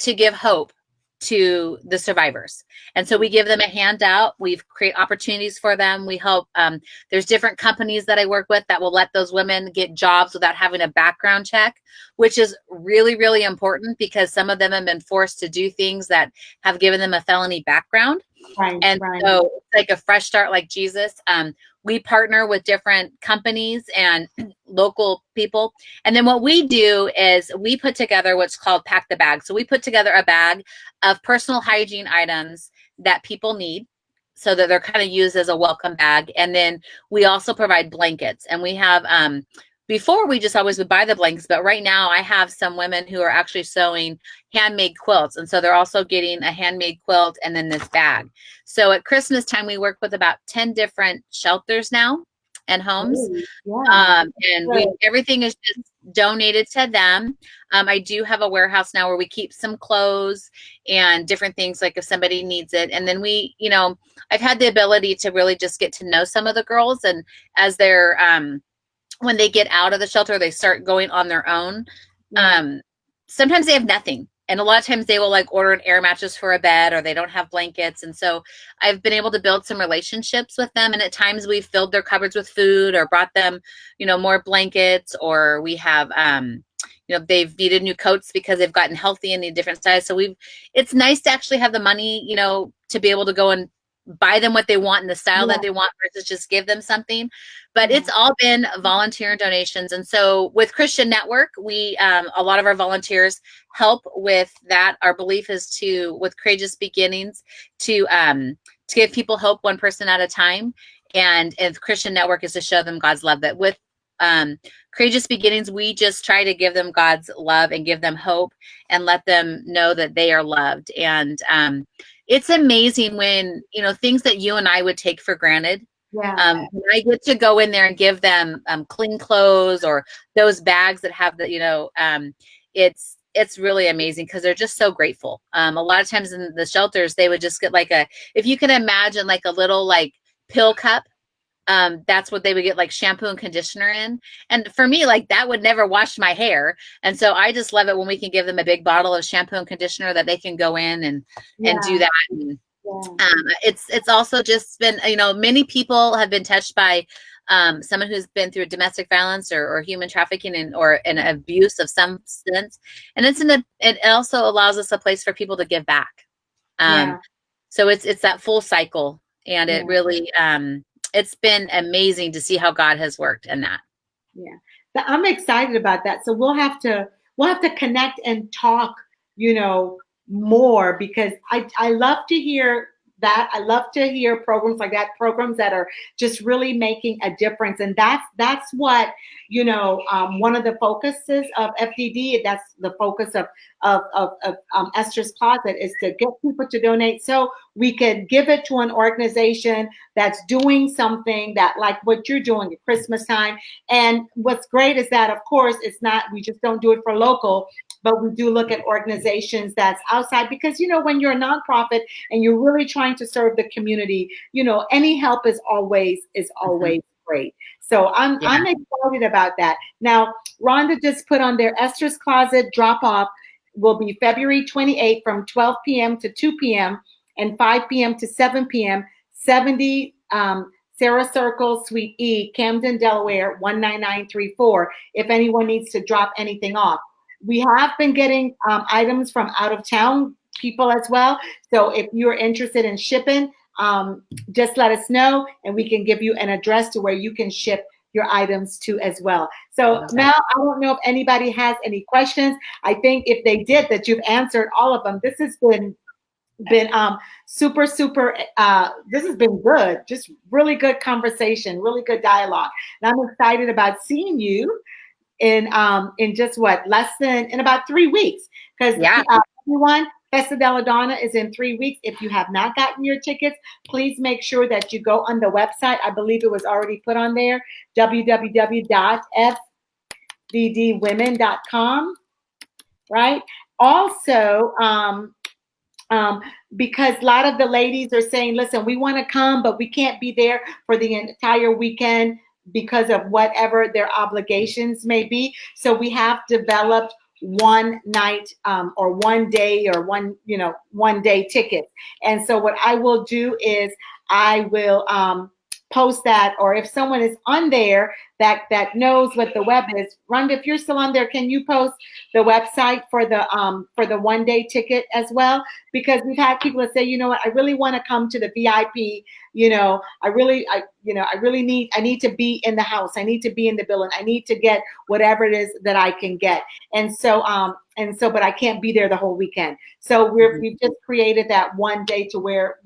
give hope to the survivors. And so we give them a handout. We create opportunities for them. We help. There's different companies that I work with that will let those women get jobs without having a background check, which is really, really important because some of them have been forced to do things that have given them a felony background. So it's like a fresh start, like Jesus. We partner with different companies and local people. And then what we do is we put together what's called Pack the Bag. So we put together a bag of personal hygiene items that people need, so that they're kind of used as a welcome bag. And then we also provide blankets. And we have, before we just always would buy the blankets, but right now I have some women who are actually sewing handmade quilts. And so they're also getting a handmade quilt and then this bag. So at Christmas time, we work with about 10 different shelters now and homes. Everything is just donated to them. I do have a warehouse now where we keep some clothes and different things, like if somebody needs it. And then we, I've had the ability to really just get to know some of the girls, and as they're, when they get out of the shelter, they start going on their own. Sometimes they have nothing. And a lot of times they will like order an air mattress for a bed, or they don't have blankets. And so I've been able to build some relationships with them. And at times we've filled their cupboards with food or brought them, more blankets, or we have, they've needed new coats because they've gotten healthy and need different size. So it's nice to actually have the money, to be able to go and buy them what they want in the style that they want versus just give them something. But it's all been volunteer donations. And so with Christian Network, we a lot of our volunteers help with that. Our belief is with Courageous Beginnings, to give people hope one person at a time. And Christian Network is to show them God's love. That with Courageous Beginnings, we just try to give them God's love and give them hope and let them know that they are loved. And it's amazing when, things that you and I would take for granted. When I get to go in there and give them clean clothes, or those bags that have the, it's really amazing because they're just so grateful. A lot of times in the shelters, they would just get if you can imagine like a little like pill cup. That's what they would get like shampoo and conditioner in. And for me, like that would never wash my hair. And so I just love it when we can give them a big bottle of shampoo and conditioner that they can go in and do that. And, it's also just been, many people have been touched by someone who's been through domestic violence or human trafficking or an abuse of some sense. And it also allows us a place for people to give back. So it's that full cycle, and it really, it's been amazing to see how God has worked in that. Yeah, I'm excited about that. So we'll have to connect and talk, more, because I love to hear that. I love to hear programs like that, programs that are just really making a difference. And that's what, one of the focuses of FDD, that's the focus of Esther's Closet, is to get people to donate so we could give it to an organization that's doing something that, like what you're doing at Christmas time. And what's great is that, of course, we just don't do it for local, but we do look at organizations that's outside, because, when you're a nonprofit and you're really trying to serve the community, any help is always great. So I'm excited about that. Now, Rhonda just put on there, Esther's Closet drop off will be February 28th from 12 p.m. to 2 p.m. and 5 p.m. to 7 p.m. 70 Sarah Circle, Suite E, Camden, Delaware, 19934, if anyone needs to drop anything off. We have been getting items from out of town people as well. So if you're interested in shipping, just let us know and we can give you an address to where you can ship your items to as well. So Mel, I don't know if anybody has any questions. I think if they did, that you've answered all of them. This has been super this has been good, just really good conversation, really good dialogue, and I'm excited about seeing you in just what, less than, in about 3 weeks, because everyone, Festa della Donna is in 3 weeks. If you have not gotten your tickets, please make sure that you go on the website. I believe it was already put on there, www.fddwomen.com, right? Also, because a lot of the ladies are saying, listen, we want to come, but we can't be there for the entire weekend because of whatever their obligations may be. So we have developed one night or 1 day or one day tickets. And so what I will do is I will post that, or if someone is on there that knows what the web is, Rhonda, if you're still on there, can you post the website for the 1 day ticket as well? Because we've had people that say, you know what, I really want to come to the VIP. I need to be in the house. I need to be in the building. I need to get whatever it is that I can get. And so, but I can't be there the whole weekend. So we've just created that 1 day to where,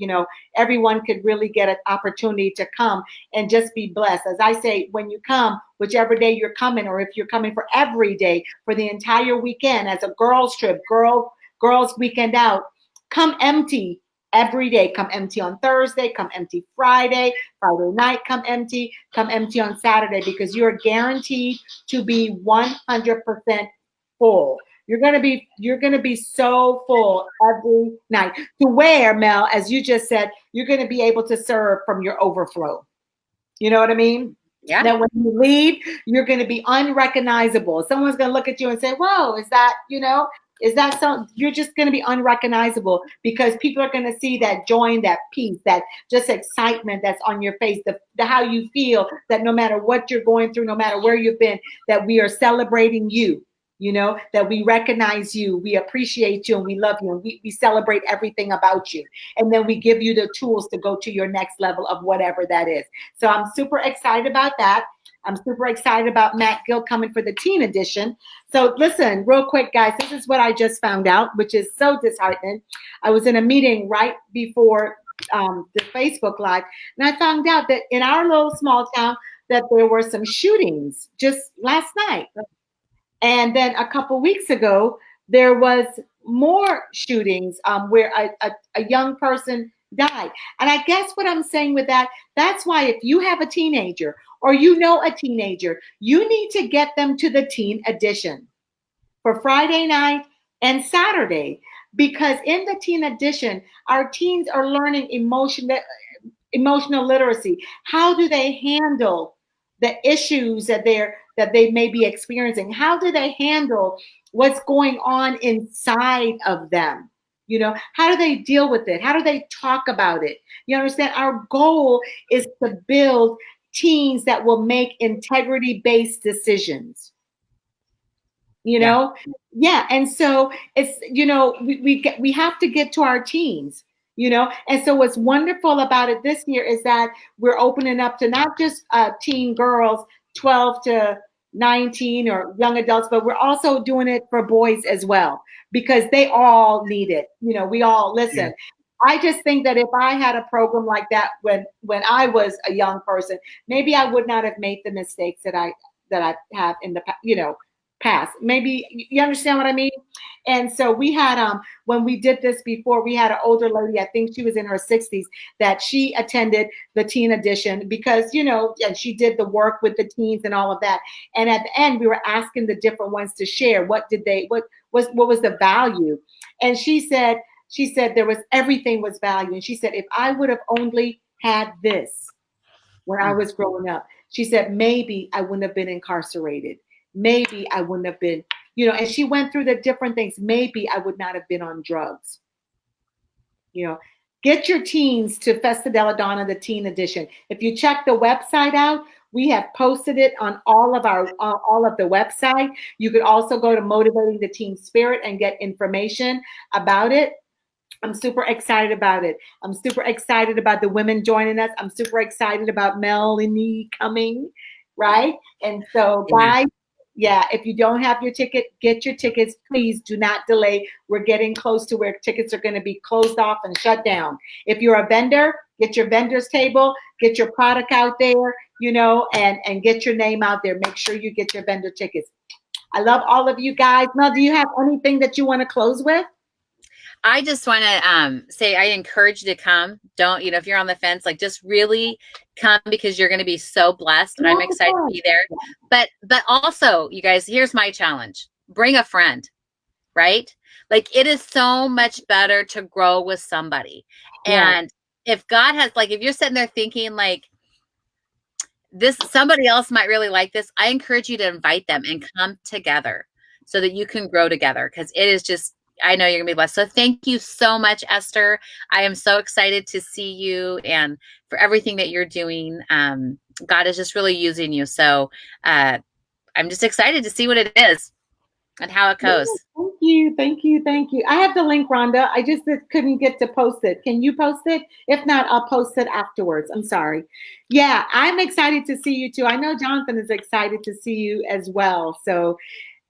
everyone could really get an opportunity to come and just be blessed. As I say, when you come, whichever day you're coming, or if you're coming for every day, for the entire weekend as a girls trip, girls weekend out, come empty every day. Come empty on Thursday, come empty Friday night, come empty on Saturday, because you're guaranteed to be 100% full. You're gonna be so full every night, to where, Mel, as you just said, you're gonna be able to serve from your overflow. You know what I mean? Yeah. That when you leave, you're going to be unrecognizable. Someone's going to look at you and say, "Whoa, is that so?" You're just going to be unrecognizable, because people are going to see that joy and that peace, that just excitement that's on your face, the how you feel, that no matter what you're going through, no matter where you've been, that we are celebrating you. That we recognize you, we appreciate you, and we love you, and we celebrate everything about you. And then we give you the tools to go to your next level of whatever that is. So I'm super excited about that. I'm super excited about Matt Gill coming for the teen edition. So listen, real quick, guys, this is what I just found out, which is so disheartening. I was in a meeting right before the Facebook Live, and I found out that in our little small town that there were some shootings just last night. And then a couple weeks ago, there was more shootings where a young person died. And I guess what I'm saying with that, that's why if you have a teenager or a teenager, you need to get them to the teen edition for Friday night and Saturday. Because in the teen edition, our teens are learning emotional literacy. How do they handle the issues that they may be experiencing? How do they handle what's going on inside of them? How do they deal with it? How do they talk about it? You understand? Our goal is to build teens that will make integrity-based decisions. Yeah. And so it's, we have to get to our teens. And so what's wonderful about it this year is that we're opening up to not just teen girls 12 to 19 or young adults, but we're also doing it for boys as well, because they all need it. We all listen. Yeah. I just think that if I had a program like that when I was a young person, maybe I would not have made the mistakes that I have in the past. Maybe you understand what I mean? And so we had when we did this before, we had an older lady, I think she was in her 60s, that she attended the teen edition because and she did the work with the teens and all of that. And at the end, we were asking the different ones to share what was the value. And she said everything was value. And she said, if I would have only had this when I was growing up, she said, maybe I wouldn't have been incarcerated. Maybe I wouldn't have been, and she went through the different things. Maybe I would not have been on drugs, Get your teens to Festa della Donna, the teen edition. If you check the website out, we have posted it on all of the website. You could also go to Motivating the Teen Spirit and get information about it. I'm super excited about it. I'm super excited about the women joining us. I'm super excited about Melanie coming, right? And so, guys, yeah, if you don't have your ticket, get your tickets. Please do not delay. We're getting close to where tickets are going to be closed off and shut down. If you're a vendor, get your vendor's table, get your product out there, and get your name out there. Make sure you get your vendor tickets. I love all of you guys. Mel, do you have anything that you want to close with? I just want to say I encourage you to come. Don't, if you're on the fence, like just really come because you're going to be so blessed. And I'm excited to be there. But also, you guys, here's my challenge. Bring a friend, right? Like it is so much better to grow with somebody. Yeah. And if God has, like, if you're sitting there thinking like this, somebody else might really like this, I encourage you to invite them and come together so that you can grow together. Because it is just, I know you're gonna be blessed. So thank you so much, Esther. I am so excited to see you and for everything that you're doing. God is just really using you. So I'm just excited to see what it is and how it goes. Thank you. I have the link, Rhonda. I just couldn't get to post it. Can you post it? If not, I'll post it afterwards. I'm sorry. Yeah, I'm excited to see you too. I know Jonathan is excited to see you as well. So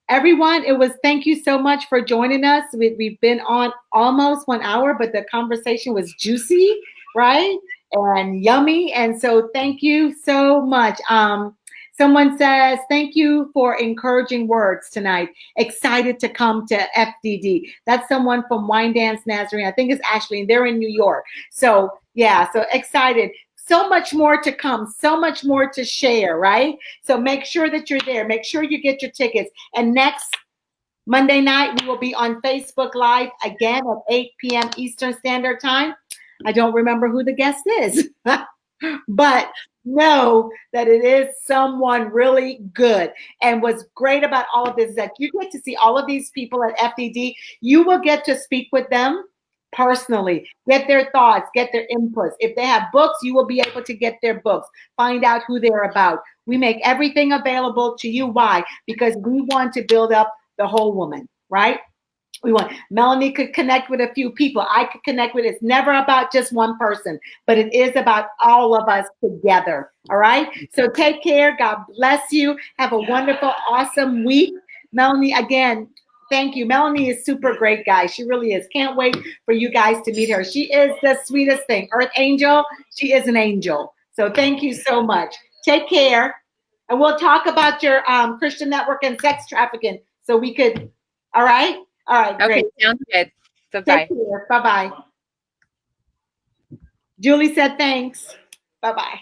everyone, thank you so much for joining us. We've been on almost 1 hour, but the conversation was juicy, right? And yummy. And so thank you so much. Someone says, thank you for encouraging words tonight. Excited to come to FDD. That's someone from Wine Dance Nazarene. I think it's Ashley, and they're in New York. So yeah, so excited. So much more to come, so much more to share, right? So make sure that you're there. Make sure you get your tickets. And next Monday night, we will be on Facebook Live again at 8 p.m. Eastern Standard Time. I don't remember who the guest is, but know that it is someone really good. And what's great about all of this is that you get to see all of these people at FDD. You will get to speak with them personally, get their thoughts, get their inputs. If they have books, you will be able to get their books, find out who they're about. We make everything available to you. Why? Because we want to build up the whole woman, right? Melanie could connect with a few people. I could connect with, it's never about just one person, but it is about all of us together. All right. So take care. God bless you. Have a wonderful, awesome week. Melanie, again, thank you. Melanie is super great, guys. She really is. Can't wait for you guys to meet her. She is the sweetest thing. Earth angel. She is an angel. So thank you so much. Take care. And we'll talk about your Christian network and sex trafficking. So we could, all right? All right, great. Okay, sounds good. Bye-bye. Take care. Bye-bye. Julie said thanks. Bye-bye.